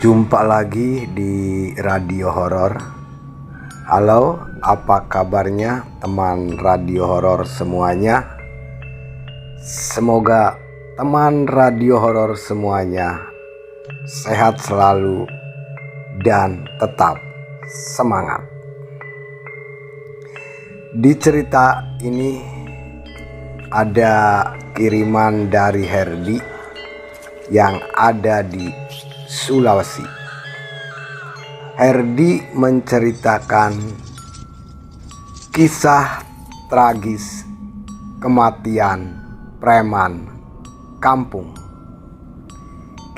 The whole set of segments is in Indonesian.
Jumpa lagi di Radio Horor. Halo, apa kabarnya teman Radio Horor semuanya? Semoga teman Radio Horor semuanya sehat selalu dan tetap semangat. Di cerita ini ada kiriman dari Herdi yang ada di Sulawesi. Herdi menceritakan kisah tragis kematian preman kampung.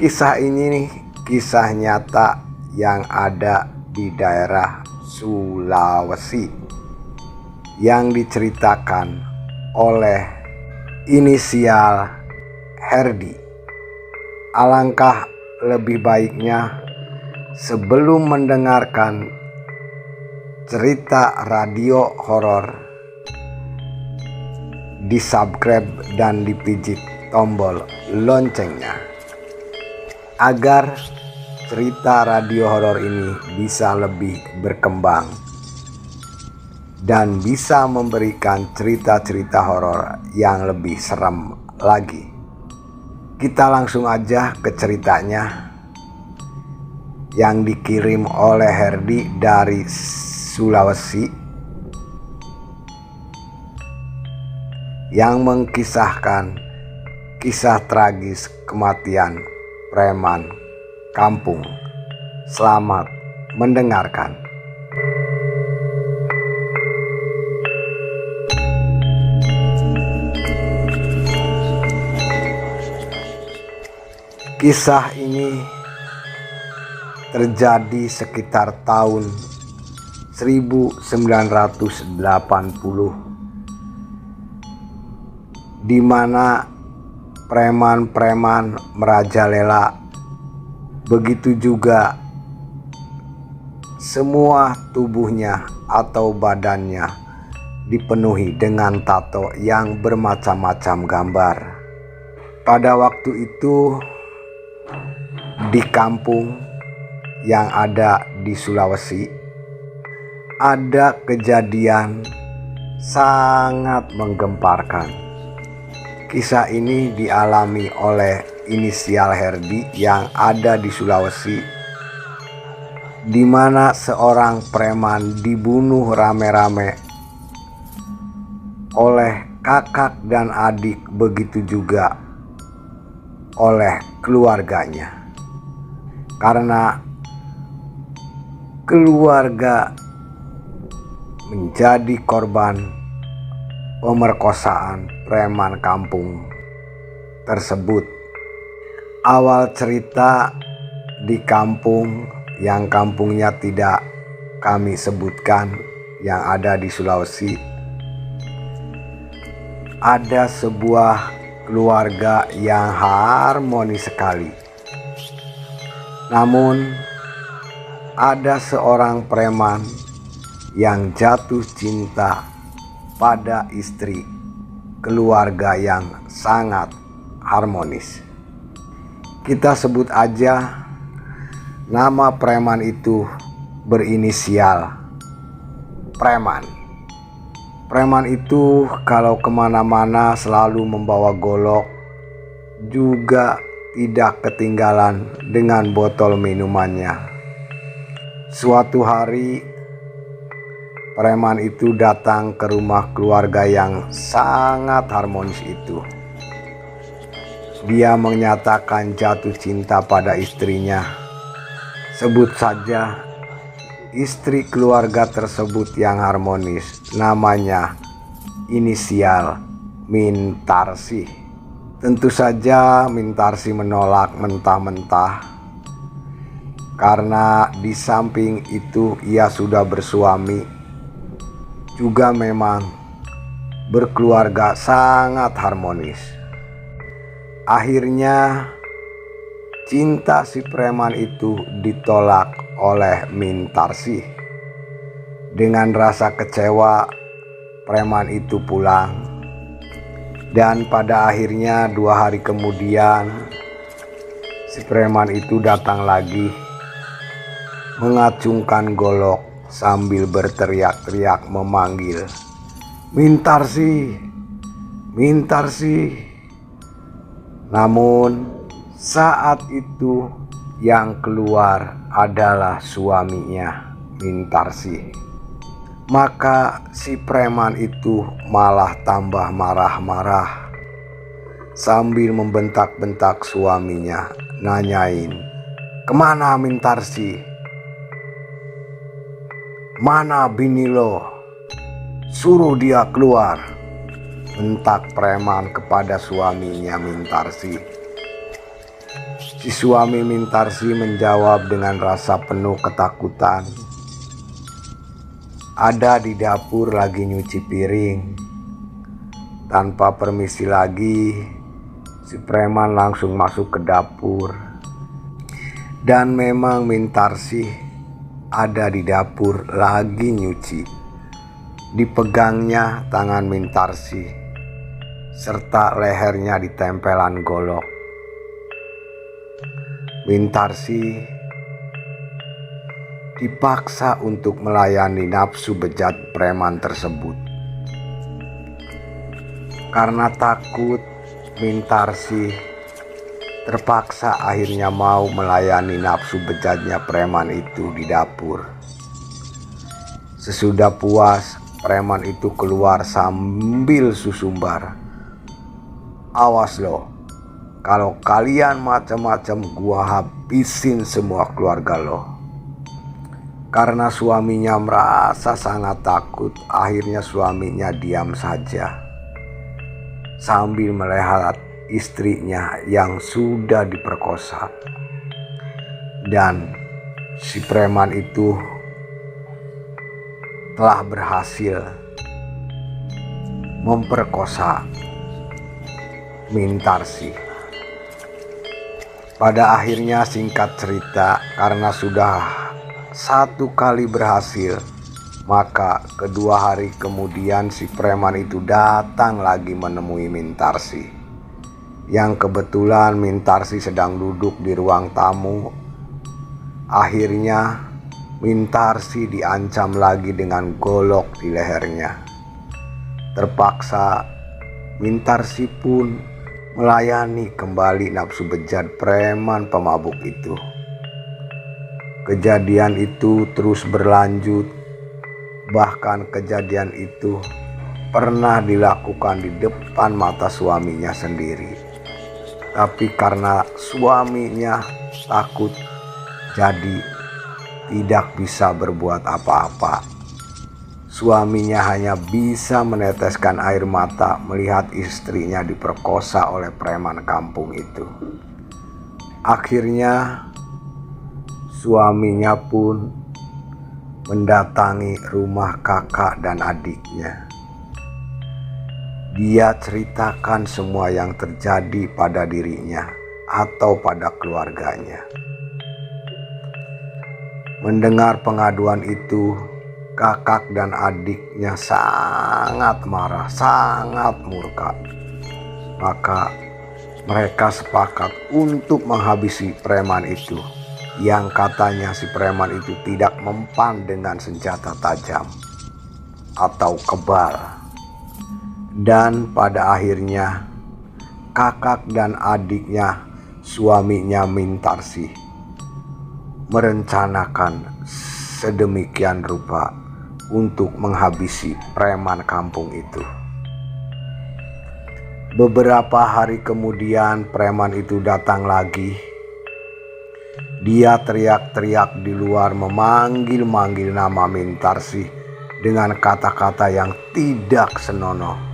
Kisah ini kisah nyata yang ada di daerah Sulawesi yang diceritakan oleh inisial Herdi. Alangkah lebih baiknya sebelum mendengarkan cerita radio horor, di-subscribe dan dipijit tombol loncengnya agar cerita radio horor ini bisa lebih berkembang dan bisa memberikan cerita-cerita horor yang lebih serem lagi. Kita langsung aja ke ceritanya yang dikirim oleh Herdi dari Sulawesi, yang mengkisahkan kisah tragis kematian preman kampung. Selamat mendengarkan. Kisah ini terjadi sekitar tahun 1980, di mana preman-preman merajalela. Begitu juga semua tubuhnya atau badannya dipenuhi dengan tato yang bermacam-macam gambar. Pada waktu itu di kampung yang ada di Sulawesi ada kejadian sangat menggemparkan. Kisah ini dialami oleh inisial Herdi yang ada di Sulawesi, di mana seorang preman dibunuh rame-rame oleh kakak dan adik, begitu juga oleh keluarganya. Karena keluarga menjadi korban pemerkosaan preman kampung tersebut. Awal cerita di kampung yang kampungnya tidak kami sebutkan, yang ada di Sulawesi, ada sebuah keluarga yang harmonis sekali. Namun ada seorang preman yang jatuh cinta pada istri keluarga yang sangat harmonis. Kita sebut aja nama preman itu berinisial Preman. Preman itu kalau kemana-mana selalu membawa golok, juga tidak ketinggalan dengan botol minumannya. Suatu hari preman itu datang ke rumah keluarga yang sangat harmonis itu. Dia menyatakan jatuh cinta pada istrinya. Sebut saja istri keluarga tersebut yang harmonis, namanya inisial Mintarsi. Tentu saja Mintarsi menolak mentah-mentah, karena di samping itu ia sudah bersuami, juga memang berkeluarga sangat harmonis. Akhirnya cinta si preman itu ditolak oleh Mintarsi. Dengan rasa kecewa, preman itu pulang. Dan pada akhirnya 2 hari kemudian si preman itu datang lagi mengacungkan golok sambil berteriak-teriak memanggil, "Mintarsi, Mintarsi." Namun saat itu yang keluar adalah suaminya, Mintarsi. Maka si preman itu malah tambah marah-marah sambil membentak-bentak suaminya, nanyain, "Kemana Mintarsi? Mana bini lo? Suruh dia keluar." Bentak preman kepada suaminya Mintarsi. Si suami Mintarsi menjawab dengan rasa penuh ketakutan, "Ada di dapur lagi nyuci piring." Tanpa permisi lagi, si preman langsung masuk ke dapur. Dan memang Mintarsi ada di dapur lagi nyuci. Dipegangnya tangan Mintarsi serta lehernya ditempelan golok. Mintarsi dipaksa untuk melayani nafsu bejat preman tersebut. Karena takut, Mintarsi terpaksa akhirnya mau melayani nafsu bejatnya preman itu di dapur. Sesudah puas, preman itu keluar sambil susumbar, "Awas lo, kalau kalian macam-macam gua habisin semua keluarga lo." Karena suaminya merasa sangat takut, akhirnya suaminya diam saja sambil melihat istrinya yang sudah diperkosa. Dan si preman itu telah berhasil memperkosa Mintarsi. Pada akhirnya, singkat cerita, karena sudah satu kali berhasil, maka kedua hari kemudian si preman itu datang lagi menemui Mintarsi. Yang kebetulan Mintarsi sedang duduk di ruang tamu. Akhirnya Mintarsi diancam lagi dengan golok di lehernya. Terpaksa Mintarsi pun melayani kembali nafsu bejat preman pemabuk itu. Kejadian itu terus berlanjut, bahkan kejadian itu pernah dilakukan di depan mata suaminya sendiri. Tapi karena suaminya takut, jadi tidak bisa berbuat apa-apa. Suaminya hanya bisa meneteskan air mata melihat istrinya diperkosa oleh preman kampung itu. Akhirnya suaminya pun mendatangi rumah kakak dan adiknya. Dia ceritakan semua yang terjadi pada dirinya atau pada keluarganya. Mendengar pengaduan itu, kakak dan adiknya sangat marah, sangat murka. Maka mereka sepakat untuk menghabisi preman itu, yang katanya si preman itu tidak mempan dengan senjata tajam atau kebal. Dan pada akhirnya kakak dan adiknya, suaminya Mintarsi, merencanakan sedemikian rupa untuk menghabisi preman kampung itu. Beberapa hari kemudian preman itu datang lagi. Dia teriak-teriak di luar, memanggil-manggil nama Mintarsi dengan kata-kata yang tidak senonoh.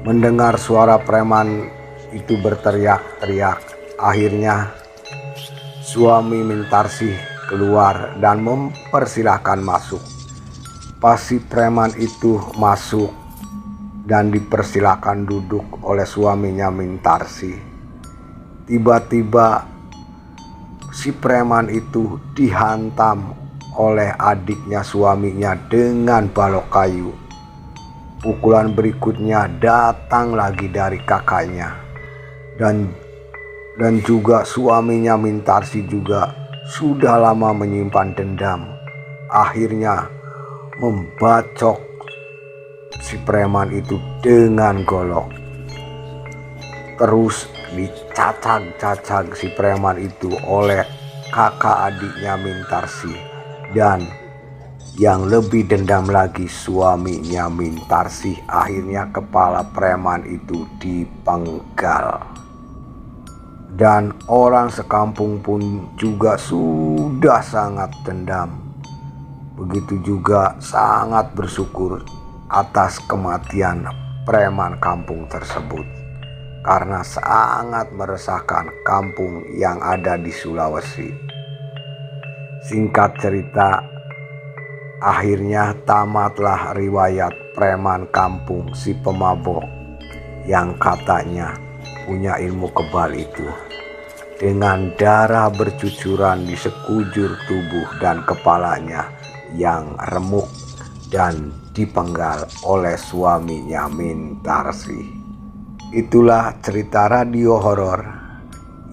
Mendengar suara preman itu berteriak-teriak, akhirnya suami Mintarsi keluar dan mempersilahkan masuk. Pas si preman itu masuk dan dipersilahkan duduk oleh suaminya Mintarsi, tiba-tiba si preman itu dihantam oleh adiknya suaminya dengan balok kayu. Pukulan berikutnya datang lagi dari kakaknya, dan juga suaminya Mintarsi juga sudah lama menyimpan dendam, akhirnya membacok si preman itu dengan golok. Terus dicacag-cacag si preman itu oleh kakak adiknya Mintarsi, dan yang lebih dendam lagi suaminya Mintarsi. Akhirnya kepala preman itu dipenggal. Dan orang sekampung pun juga sudah sangat dendam. Begitu juga sangat bersyukur atas kematian preman kampung tersebut, karena sangat meresahkan kampung yang ada di Sulawesi. Singkat cerita, akhirnya tamatlah riwayat preman kampung si pemabok yang katanya punya ilmu kebal itu, dengan darah bercucuran di sekujur tubuh dan kepalanya yang remuk dan dipenggal oleh suaminya Mintarsi. Itulah cerita radio horor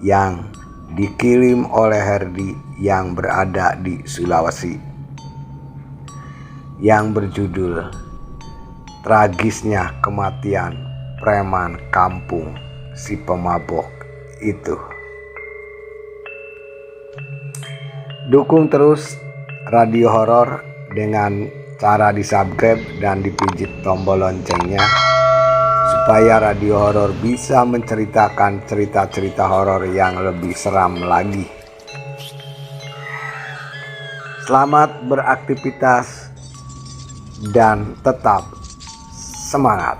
yang dikirim oleh Herdi yang berada di Sulawesi, yang berjudul Tragisnya Kematian Preman Kampung Si Pemabok Itu. Dukung terus radio horor dengan cara di-subscribe dan dipijit tombol loncengnya, supaya radio horor bisa menceritakan cerita-cerita horor yang lebih seram lagi. Selamat beraktivitas dan tetap semangat.